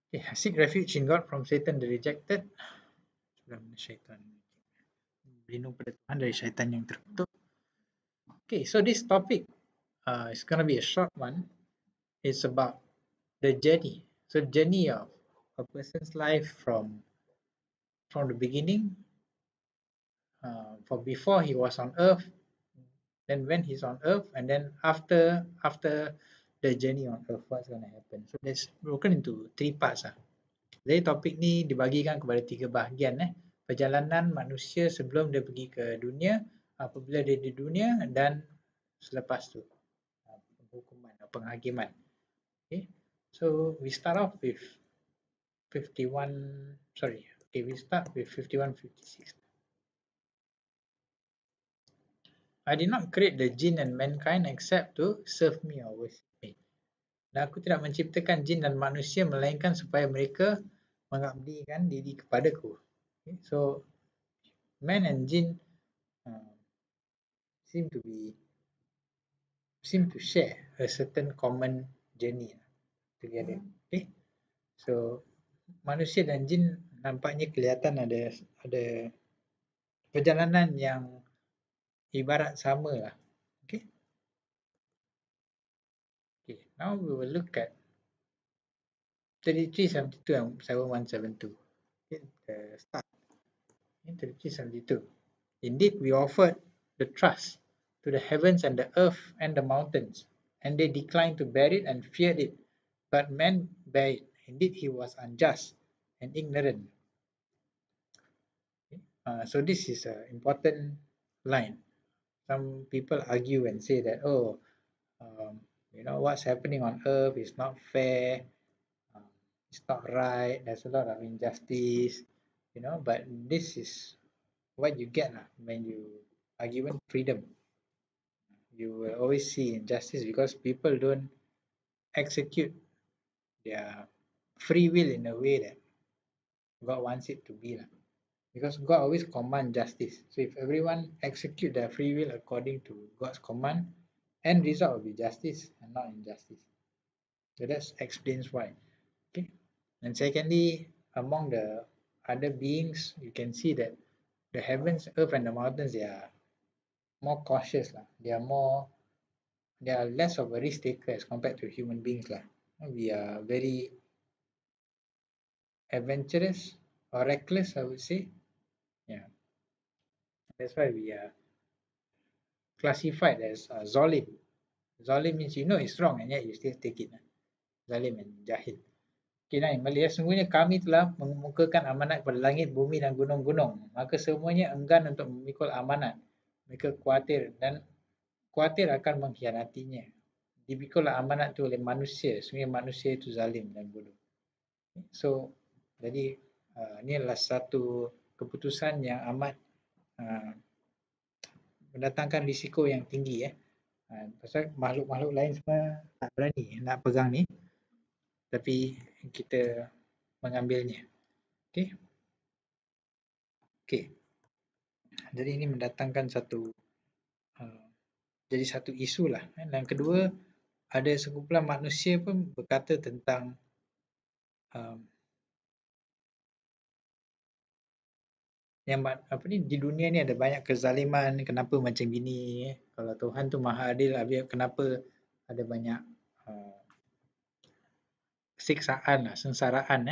Okay, seek refuge in God from Satan the rejected. Syaitan. Berlindung pada Tuhan dari syaitan yang terkutuk. Okay, so this topic is going to be a short one. It's about the journey. So journey of a person's life from the beginning, for before he was on earth, then when he's on earth, and then after the journey on earth, what's going to happen. So that's broken into 3 parts. Jadi topik ni dibagikan kepada 3 bahagian. Perjalanan manusia sebelum dia pergi ke dunia, apabila dia di dunia, dan selepas tu hukuman atau penghakiman. Okay. So we start off with 51, sorry, okay, we start with 51-56. I did not create the jinn and mankind except to serve me or worship me. Dan aku tidak menciptakan jin dan manusia melainkan supaya mereka mengabdikan diri kepadaku. Okay. So man and jinn seem to share a certain common journey together. Okay. So manusia dan jin nampaknya kelihatan ada perjalanan yang ibarat sama lah. Okay. Okay. Now we will look at 3372 and 7172. Okay. The start. 3372. Indeed, we offered the trust to the heavens and the earth and the mountains, and they declined to bear it and feared it. But man bare it. Indeed, he was unjust and ignorant. So this is an important line. Some people argue and say that, what's happening on earth is not fair, it's not right, there's a lot of injustice, but this is what you get when you are given freedom. You will always see injustice because people don't execute their free will in a way that God wants it to be. Because God always commands justice. So if everyone execute their free will according to God's command, end result will be justice and not injustice. So that explains why. Okay. And secondly, among the other beings, you can see that the heavens, earth, and the mountains, they are more cautious. They are less of a risk taker as compared to human beings. We are very adventurous or reckless, I would say. Yeah. That's why we are classified as Zolim. Zolim means you know it's wrong and yet you still take it. Zalim and Jahil. Okay, in Malay, sesungguhnya kami telah mengemukakan amanat pada langit, bumi dan gunung-gunung. Maka semuanya enggan untuk memikul amanat. Mereka khawatir akan mengkhianatinya. Dipikul amanat itu oleh manusia. Sesungguhnya manusia itu zalim dan bodoh. So, jadi ini adalah satu keputusan yang amat mendatangkan risiko yang tinggi. Pasal makhluk-makhluk lain semua tak berani nak pegang ni. Tapi kita mengambilnya. Okay. Okay. Jadi ini mendatangkan jadi satu isu lah. Dan kedua, ada sekumpulan manusia pun berkata tentang yang di dunia ni ada banyak kezaliman, kenapa macam gini? Kalau Tuhan tu Maha Adil, kenapa ada banyak siksaan, sengsaraan?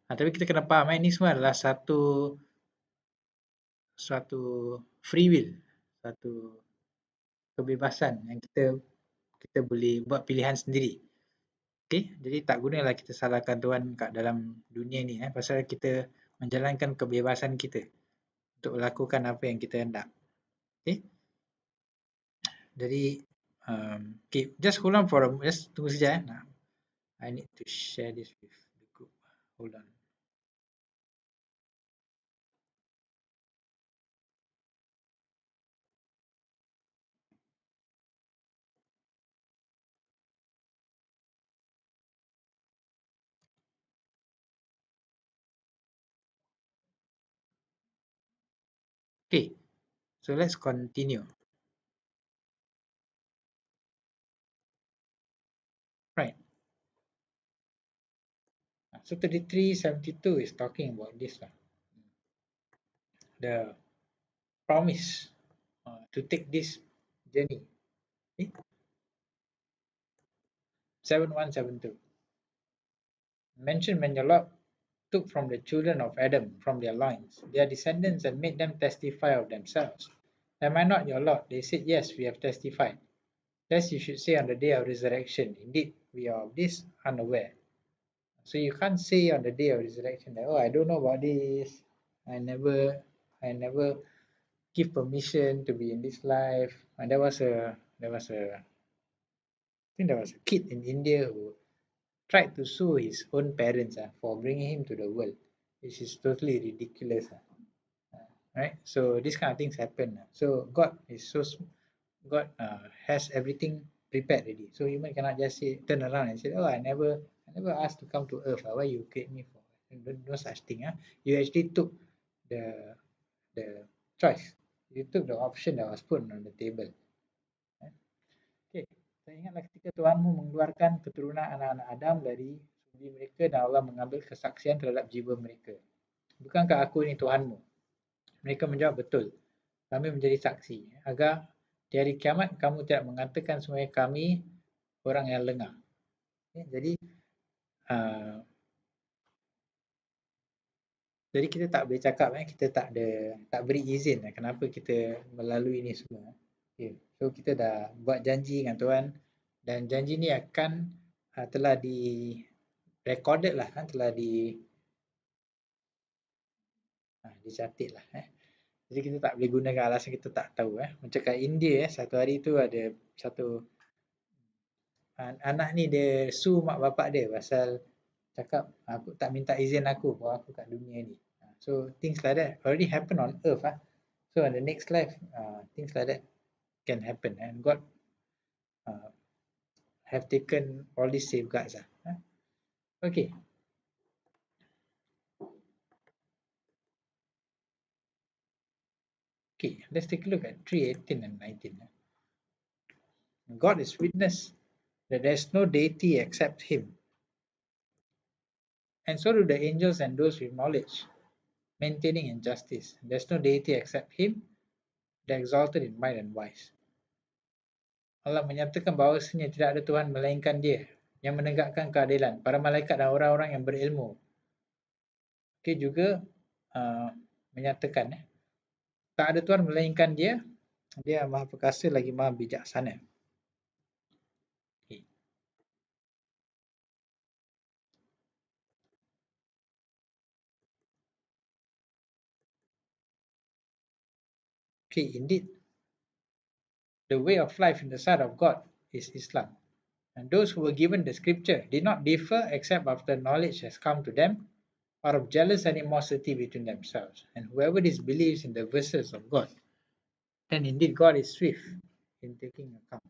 Tapi kita kena faham ini semua adalah satu free will, satu kebebasan yang kita boleh buat pilihan sendiri. Okay, jadi tak gunalah kita salahkan Tuhan kat dalam dunia ni, pasal kita menjalankan kebebasan kita untuk melakukan apa yang kita hendak. Okay, jadi okay, just hold on just tunggu sekejap. I need to share this with the group. Hold on. Okay, so let's continue. Right. So 33:72 is talking about this lah. The promise to take this journey. 7172. Mention when your Lord took from the children of Adam from their loins, their descendants, and made them testify of themselves. Am I not your Lord? They said, yes, we have testified. Thus you should say on the day of resurrection, indeed, we are of this unaware. So you can't say on the day of resurrection that, oh, I don't know about this. I never give permission to be in this life. And I think there was a kid in India who tried to sue his own parents for bringing him to the world, which is totally ridiculous. Right? So these kind of things happen. So God is God has everything prepared already. So human cannot just say turn around and say, oh, I never asked to come to earth. Why you create me for? No such thing. You actually took the choice. You took the option that was put on the table. Okay. Saya ingatlah ketika Tuhanmu mengeluarkan keturunan anak-anak Adam dari sumber mereka dan Allah mengambil kesaksian terhadap jiwa mereka. Bukankah aku ini Tuhanmu? Mereka menjawab, betul. Kami menjadi saksi agar di hari kiamat kamu tidak mengatakan semuanya kami orang yang lengah. Jadi kita tak boleh cakap kita tak beri izin kenapa kita melalui ini semua. Okay. So kita dah buat janji dengan Tuhan dan janji ni akan telah di recorded lah, telah dicatat lah. Jadi kita tak boleh gunakan alasan kita tak tahu. Macam kat India satu hari tu ada satu anak ni dia sue mak bapak dia pasal cakap aku tak minta izin aku bawa aku kat dunia ni. So things like that already happen on earth. So in the next life things like that can happen and God have taken all these safeguards. Okay. Okay, let's take a look at 3:18 and 19. God is witness that there is no deity except Him. And so do the angels and those with knowledge, maintaining injustice. There's no deity except Him, the exalted in might and wise. Allah menyatakan bahawasanya tidak ada Tuhan melainkan Dia yang menegakkan keadilan, para malaikat dan orang-orang yang berilmu. Okay, juga menyatakan tak ada Tuhan melainkan Dia, Dia Maha Perkasa lagi Maha Bijaksana. Okay, indeed, the way of life in the sight of God is Islam. And those who were given the scripture did not differ except after knowledge has come to them out of jealous animosity between themselves. And whoever disbelieves in the verses of God, then indeed God is swift in taking account.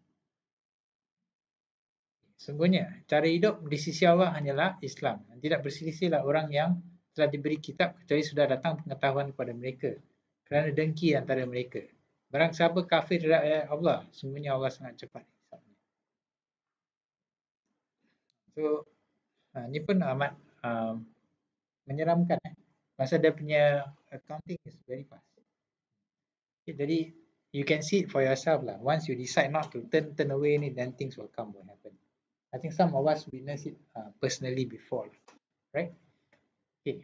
Sungguhnya, cara hidup di sisi Allah hanyalah Islam. Dan tidak berselisihlah orang yang telah diberi kitab kecuali sudah datang pengetahuan kepada mereka kerana dengki antara mereka. Barang siapa kafir terhadap ayat Allah, sungguhnya Allah sangat cepat. So, ni pun amat menyeramkan. Masa dia punya accounting is very fast. Okay, jadi, you can see it for yourself lah. Once you decide not to turn away ni, then things will happen. I think some of us witnessed it personally before, right? Okay.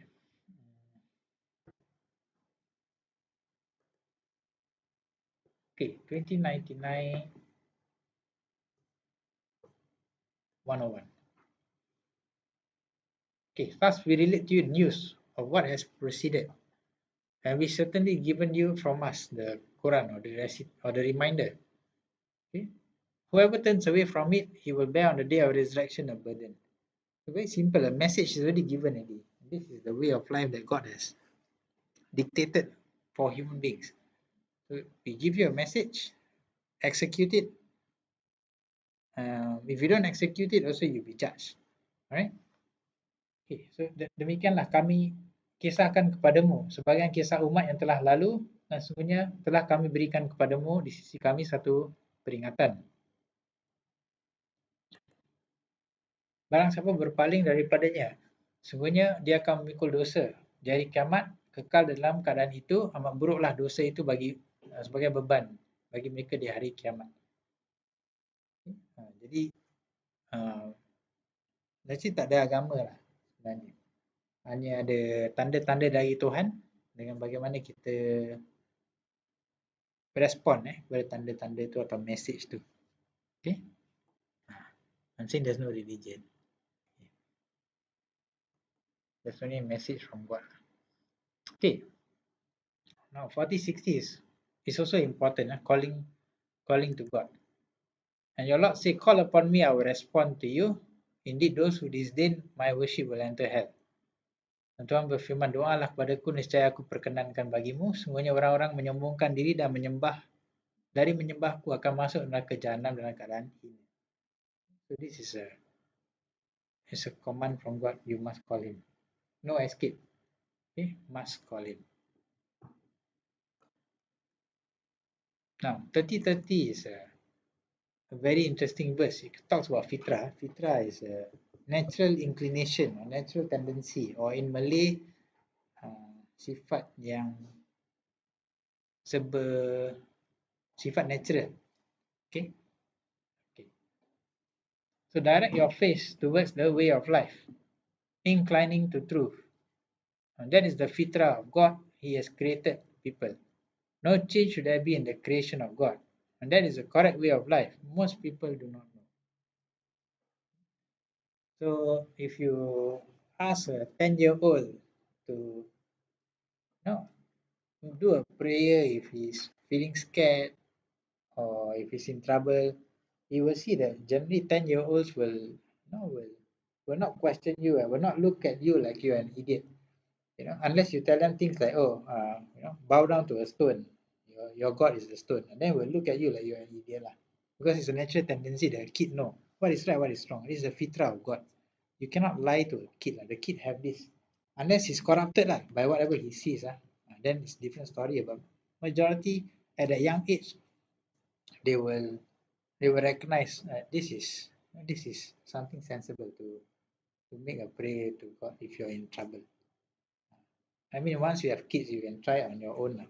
Okay, 2099 101. Okay, first we relate to you news of what has proceeded, and we certainly given you from us the Quran or the reminder. Okay, whoever turns away from it, he will bear on the day of resurrection a burden. So very simple. A message is already given already. This is the way of life that God has dictated for human beings. So we give you a message, execute it. If you don't execute it, also you'll be judged. Alright? Okay, so demikianlah kami kisahkan kepadamu sebagian kisah umat yang telah lalu dan sesungguhnya telah kami berikan kepadamu di sisi kami satu peringatan. Barang siapa berpaling daripadanya, Semuanya dia akan memikul dosa. Di hari kiamat, kekal dalam keadaan itu, amat buruklah dosa itu bagi sebagai beban bagi mereka di hari kiamat. Jadi, actually tak ada agama lah sebenarnya. Hanya ada tanda-tanda dari Tuhan dengan bagaimana kita respon pada tanda-tanda tu atau message tu. Okay? I'm saying there's no religion. There's only a message from God. Okay. Now 40-60 is also important, calling to God. And your Lord say, call upon me, I will respond to you. Indeed, those who disdain my worship will enter hell. Dan Tuhan berfirman, doalah kepadaku, niscaya aku perkenankan bagimu. Semuanya orang-orang menyombongkan diri dan dari menyembahku akan masuk neraka jahanam dalam keadaan hina. So this is a command from God. You must call him. No escape. Okay, must call him. Now, 30-30 is a very interesting verse. It talks about fitrah. Fitrah is a natural inclination or natural tendency, or in Malay, sifat yang sifat natural. Okay. So direct your face towards the way of life, inclining to truth. And that is the fitrah of God. He has created people. No change should there be in the creation of God. And that is the correct way of life. Most people do not know. So if you ask a 10-year-old to do a prayer if he's feeling scared or if he's in trouble, you will see that generally 10-year-olds will not question you and will not look at you like you're an idiot. Unless you tell them things like, bow down to a stone. Your God is the stone, and then we'll look at you like you're an idiot lah. Because it's a natural tendency that a kid know what is right, what is wrong. This is the fitrah of God. You cannot lie to a kid lah. The kid have this, unless he's corrupted lah by whatever he sees then it's different story. About majority at a young age, they will recognize this is something sensible to make a prayer to God if you're in trouble. I mean, once you have kids, you can try on your own,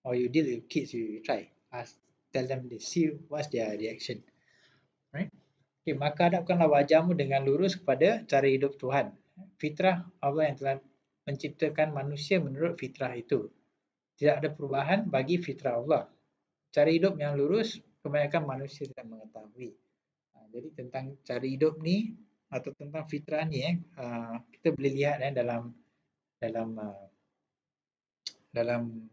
or you deal with kids, you try, tell them this, see what's their reaction, right? Okay, maka hadapkanlah wajahmu dengan lurus kepada cara hidup Tuhan. Fitrah Allah yang telah menciptakan manusia menurut fitrah itu. Tidak ada perubahan bagi fitrah Allah. Cara hidup yang lurus, kebanyakan manusia tidak mengetahui. Jadi tentang cara hidup ni atau tentang fitrah ni, kita boleh lihat dalam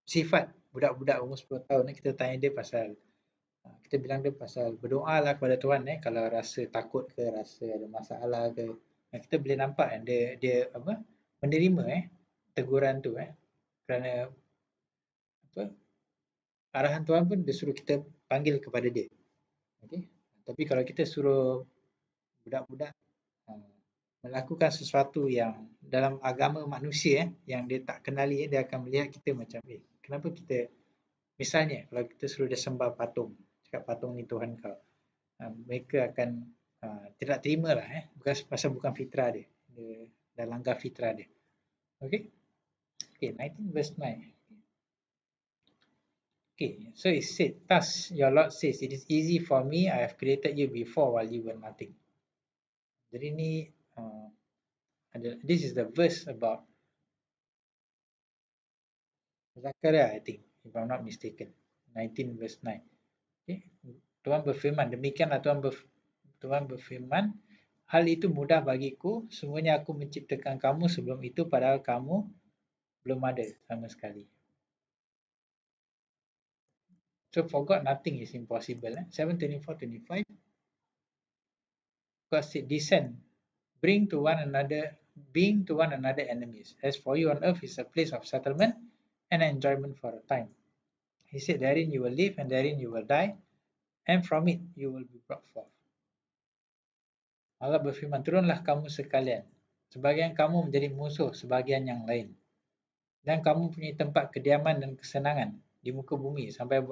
sifat budak-budak umur 10 tahun, kita tanya dia pasal, kita bilang dia pasal berdoa lah kepada Tuhan kalau rasa takut ke, rasa ada masalah ke. Kita boleh nampak dia menerima teguran tu kerana arahan Tuhan pun dia suruh kita panggil kepada dia. Okay? Tapi kalau kita suruh budak-budak melakukan sesuatu yang dalam agama manusia yang dia tak kenali, dia akan melihat kita macam kenapa kita, misalnya kalau kita suruh dia sembah patung, cakap patung ni Tuhan kau, mereka akan tidak terima lah pasal bukan fitrah dia dah langgar fitrah dia. Okay, 19 verse 9. Okay, so it said, thus your Lord says, it is easy for me, I have created you before while you were nothing. Jadi ni this is the verse about Zakaria, I think, if I'm not mistaken, 19 verse 9. Okay. Tuhan berfirman, demikianlah Tuhan berfirman, hal itu mudah bagiku, semuanya aku menciptakan kamu sebelum itu padahal kamu belum ada sama sekali. So for God nothing is impossible. 7:24-25. God said, descend, being to one another enemies. As for you on earth is a place of settlement and enjoyment for a time. He said, therein you will live and therein you will die, and from it you will be brought forth. Allah berfirman, turunlah kamu sekalian, sebagian kamu menjadi musuh sebagian yang lain, dan kamu punya tempat kediaman dan kesenangan di muka bumi sampai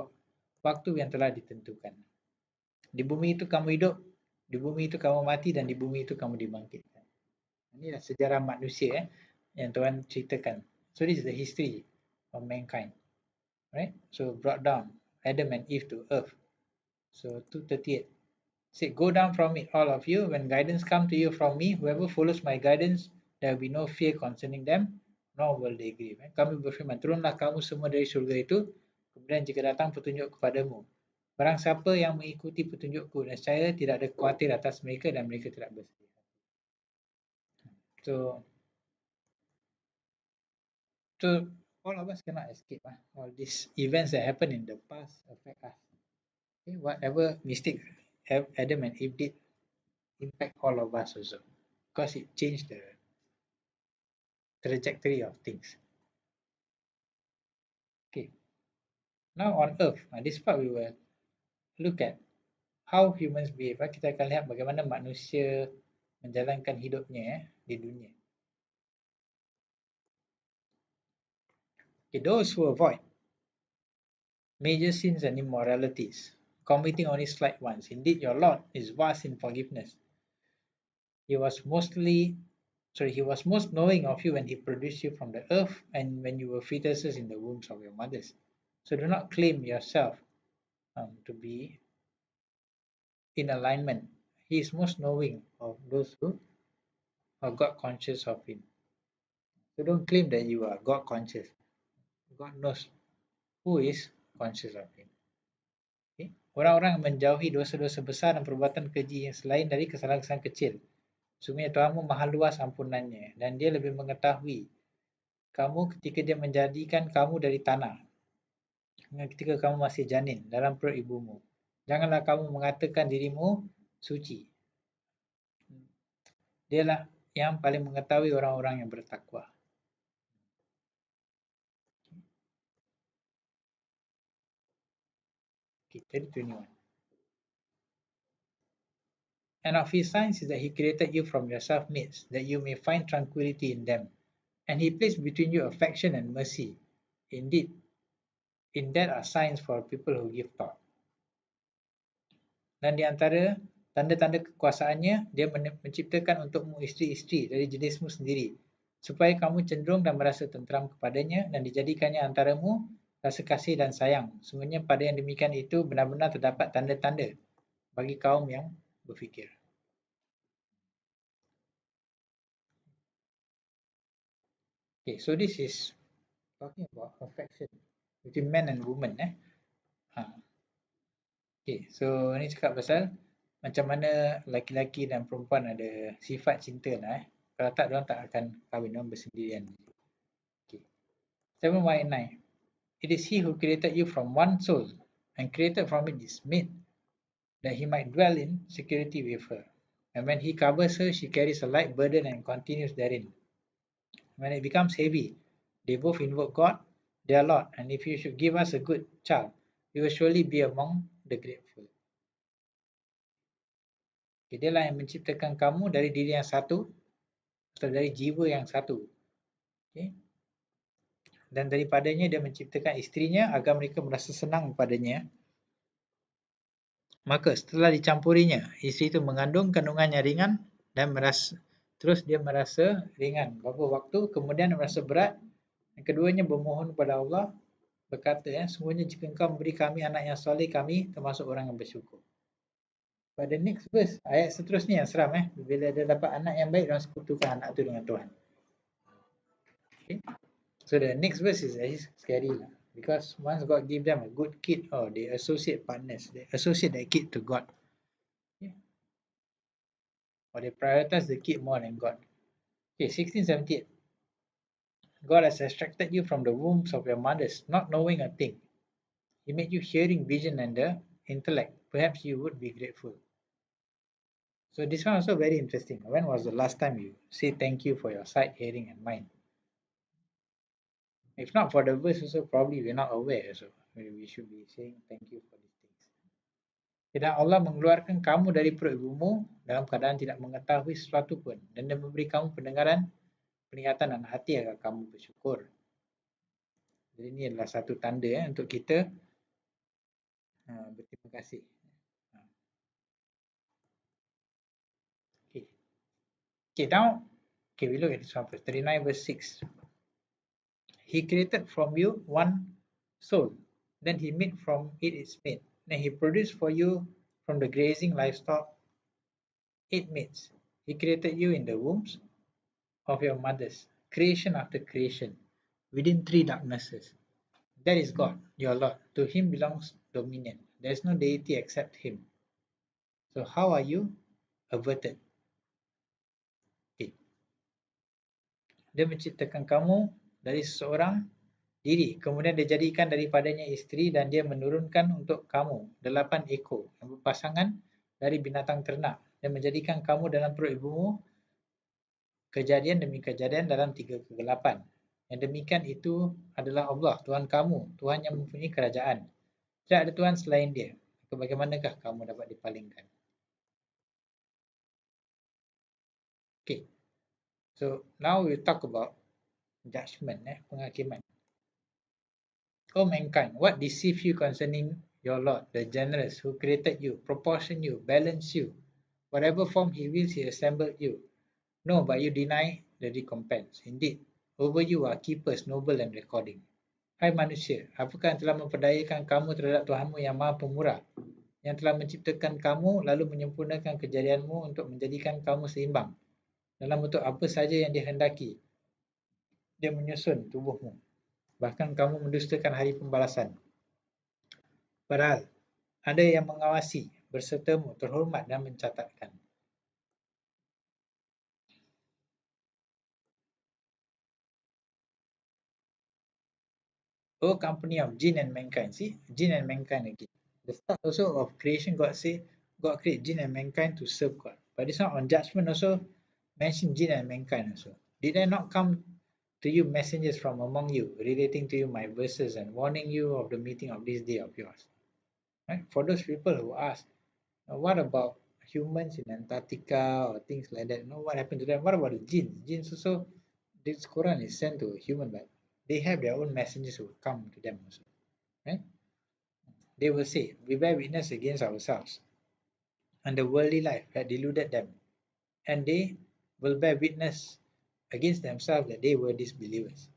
waktu yang telah ditentukan. Di bumi itu kamu hidup, di bumi itu kamu mati, dan di bumi itu kamu dibangkitkan. Inilah sejarah manusia yang Tuhan ceritakan. So this is the history of mankind, right? So brought down Adam and Eve to earth. So 238 say, go down from it, all of you. When guidance come to you from me, whoever follows my guidance, there will be no fear concerning them, nor will they grieve. Kami berfirman, turunlah kamu semua dari syurga itu, kemudian jika datang petunjuk kepadamu. Barang siapa yang mengikuti petunjukku, nescaya tidak ada khawatir atas mereka dan mereka tidak bersedih. So all of us cannot escape. All these events that happen in the past affect us. Okay? Whatever mistake Adam and Eve did impact all of us also, because it changed the trajectory of things. Okay. Now on Earth, this part we will look at how humans behave. Kita akan lihat bagaimana manusia menjalankan hidupnya di dunia. Okay, those who avoid major sins and immoralities, committing only slight ones. Indeed, your Lord is vast in forgiveness. He was most knowing of you when he produced you from the earth and when you were fetuses in the wombs of your mothers. So do not claim yourself to be in alignment. He is most knowing of those who are God conscious of him. So don't claim that you are God conscious. God knows who is conscious of him. Okay? Orang-orang menjauhi dosa-dosa besar dan perbuatan keji yang selain dari kesalahan-kesalahan kecil. Sungguhnya Tuhanmu maha luas ampunannya dan dia lebih mengetahui kamu ketika dia menjadikan kamu dari tanah, ketika kamu masih janin dalam perut ibumu. Janganlah kamu mengatakan dirimu suci. Dialah yang paling mengetahui orang-orang yang bertakwa. Okay, 21. And of his signs is that he created you from your self-mates, that you may find tranquility in them. And he placed between you affection and mercy. Indeed, in that are signs for people who give thought. Dan di antara tanda-tanda kekuasaannya, dia menciptakan untukmu isteri-isteri dari jenismu sendiri, supaya kamu cenderung dan merasa tenteram kepadanya, dan dijadikannya antaramu rasa kasih dan sayang. Sebenarnya pada yang demikian itu benar-benar terdapat tanda-tanda bagi kaum yang berfikir. Okay, so this is talking about affection between man and woman. Okay, so ni cakap pasal macam mana laki-laki dan perempuan ada sifat cinta lah. Kalau tak, diorang tak akan kahwin, diorang bersendirian. Okay. 719. It is he who created you from one soul and created from it his mate, that he might dwell in security with her. And when he covers her, she carries a light burden and continues therein. When it becomes heavy, they both invoke God, their Lord, and if you should give us a good child, we will surely be among the grateful. Okay, dialah yang menciptakan kamu dari diri yang satu, atau dari jiwa yang satu. Okay. Dan daripadanya dia menciptakan isterinya agar mereka merasa senang padanya. Maka setelah dicampurinya, isteri itu mengandung kandungannya ringan dan terus dia merasa ringan beberapa waktu, kemudian merasa berat. Dan keduanya bermohon kepada Allah, berkata, semuanya jika engkau memberi kami anak yang soleh, kami termasuk orang yang bersyukur. Pada next verse, ayat seterusnya yang seram. Bila dia dapat anak yang baik, dia sekutukan anak itu dengan Tuhan. Okay. So the next verse is actually scary lah. Because once God give them a good kid, they associate partners, they associate that kid to God. Okay. Or they prioritize the kid more than God. Okay, 1678. God has extracted you from the wombs of your mothers, not knowing a thing. He made you hearing, vision, and the intellect. Perhaps you would be grateful. So this one also very interesting. When was the last time you say thank you for your sight, hearing, and mind? If not for the verse also, probably we're not aware. So we should be saying thank you for these things. Dan Allah mengeluarkan kamu dari perut ibumu dalam keadaan tidak mengetahui sesuatu pun, dan dia memberi kamu pendengaran, penglihatan dan hati agar kamu bersyukur. Jadi ini adalah satu tanda untuk kita berterima kasih. Okay, now Okay, we look at this one first. 39 verse 6. He created from you one soul. Then he made from it its mate. Then he produced for you from the grazing livestock eight mates. He created you in the wombs of your mothers, creation after creation, within three darknesses. That is God, your Lord. To him belongs dominion. There is no deity except him. So how are you averted? Okay. Dia menciptakan kamu dari seseorang diri, kemudian dia jadikan daripadanya isteri dan dia menurunkan untuk kamu 8 ekor yang berpasangan dari binatang ternak dan menjadikan kamu dalam perut ibumu kejadian demi kejadian dalam 3 kegelapan. Yang demikian itu adalah Allah, Tuhan kamu, Tuhan yang mempunyai kerajaan. Tidak ada Tuhan selain dia. Bagaimanakah kamu dapat dipalingkan? Okay, so now we talk about judgment, penghakiman. O mankind, what deceive you concerning your Lord, the generous, who created you, proportioned you, balanced you, whatever form he wills, he assembled you. No, but you deny the recompense. Indeed, over you are keepers, noble and recording. Hai manusia, apakah yang telah memperdayakan kamu terhadap Tuhanmu yang maha pemurah, yang telah menciptakan kamu lalu menyempurnakan kejadianmu untuk menjadikan kamu seimbang dalam bentuk apa saja yang dihendaki. Dia menyusun tubuhmu. Bahkan kamu mendustakan hari pembalasan. Padahal ada yang mengawasi bersertamu, terhormat dan mencatatkan. O company of jinn and mankind. See, jinn and mankind again. The start also of creation, God say, God create jinn and mankind to serve God. But this one on judgment also mention jinn and mankind also. Did I not come to you messengers from among you, relating to you my verses and warning you of the meeting of this day of yours? Right? For those people who ask, what about humans in Antarctica or things like that? What happened to them? What about the jinns? Jinns also, this Quran is sent to a human, but they have their own messengers who come to them also. Right? They will say, we bear witness against ourselves, and the worldly life had deluded them, and they will bear witness against themselves that they were disbelievers.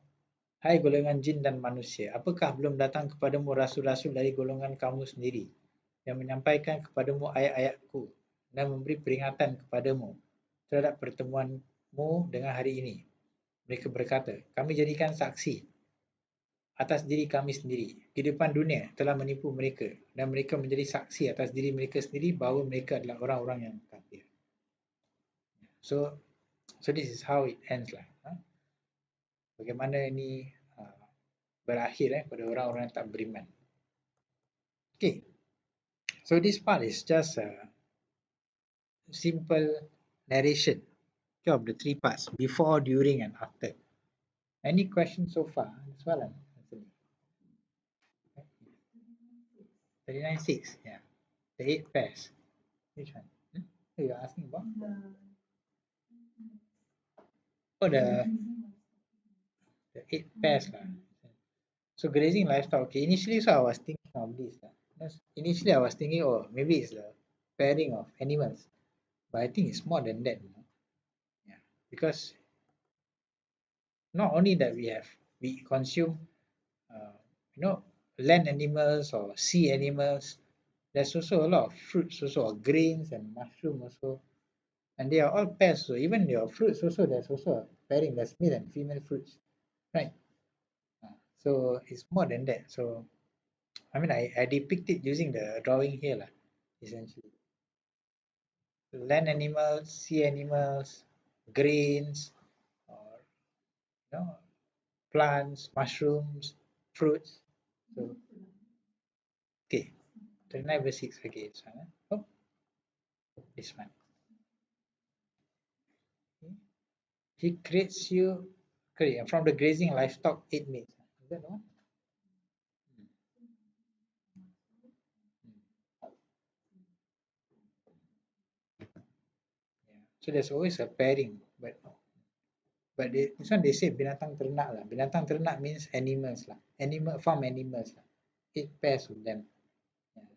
Hai golongan jin dan manusia, apakah belum datang kepadamu rasul-rasul dari golongan kamu sendiri yang menyampaikan kepadamu ayat-ayatku dan memberi peringatan kepadamu terhadap pertemuanmu dengan hari ini? Mereka berkata, kami jadikan saksi atas diri kami sendiri. Kehidupan dunia telah menipu mereka dan mereka menjadi saksi atas diri mereka sendiri bahawa mereka adalah orang-orang yang kafir. So this is how it ends lah. Bagaimana ini berakhir pada orang-orang yang tak beriman. Okay, so this part is just a simple narration of the three parts, before, during and after. Any questions so far? Soalan? 39.6, yeah. The 8 pairs. Which one? Who you're asking about? Oh, the 8 pairs lah. So grazing livestock. Okay, initially so I was thinking of this. Initially I was thinking, oh, maybe it's the pairing of animals. But I think it's more than that. Yeah. Because not only that we consume, land animals or sea animals, there's also a lot of fruits also, or grains and mushroom also. And they are all pairs. So even your fruits also, there's also a pairing, there's male and female fruits. Right? So it's more than that. So I mean, I depict it using the drawing here, essentially. Land animals, sea animals, grains, or plants, mushrooms, fruits. So, okay, 39 verse 6 again. This one. Oh, this one. Okay. He creates you, okay, from the grazing livestock, 8 mates. Is that the one? Yeah. So there's always a pairing, but this one they say binatang ternak lah. Binatang ternak means animals lah. Farm animals lah. 8 pairs of them. Yeah.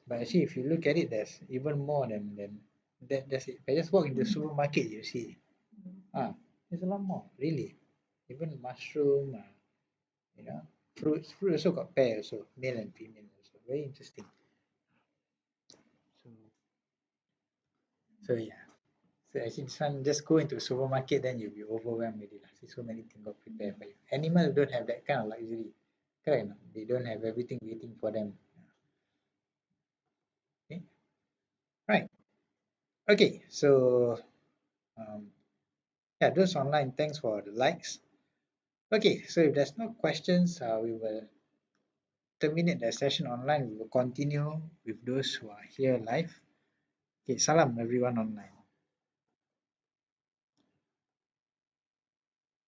But actually, if you look at it, there's even more than that. That's it. If I just walk in the supermarket, you see. There's a lot more, really. Even mushroom, you know, fruit also got pair also, male and female also. Very interesting. So, so yeah. So actually, this one just go into a supermarket, then you'll be overwhelmed already lah. See so many things got prepared for you. Animals don't have that kind of luxury, correct? No? They don't have everything waiting for them. Okay, right. Okay, so yeah, those online. Thanks for the likes. Okay, so if there's no questions, we will terminate the session online. We will continue with those who are here live. Okay, salam everyone online.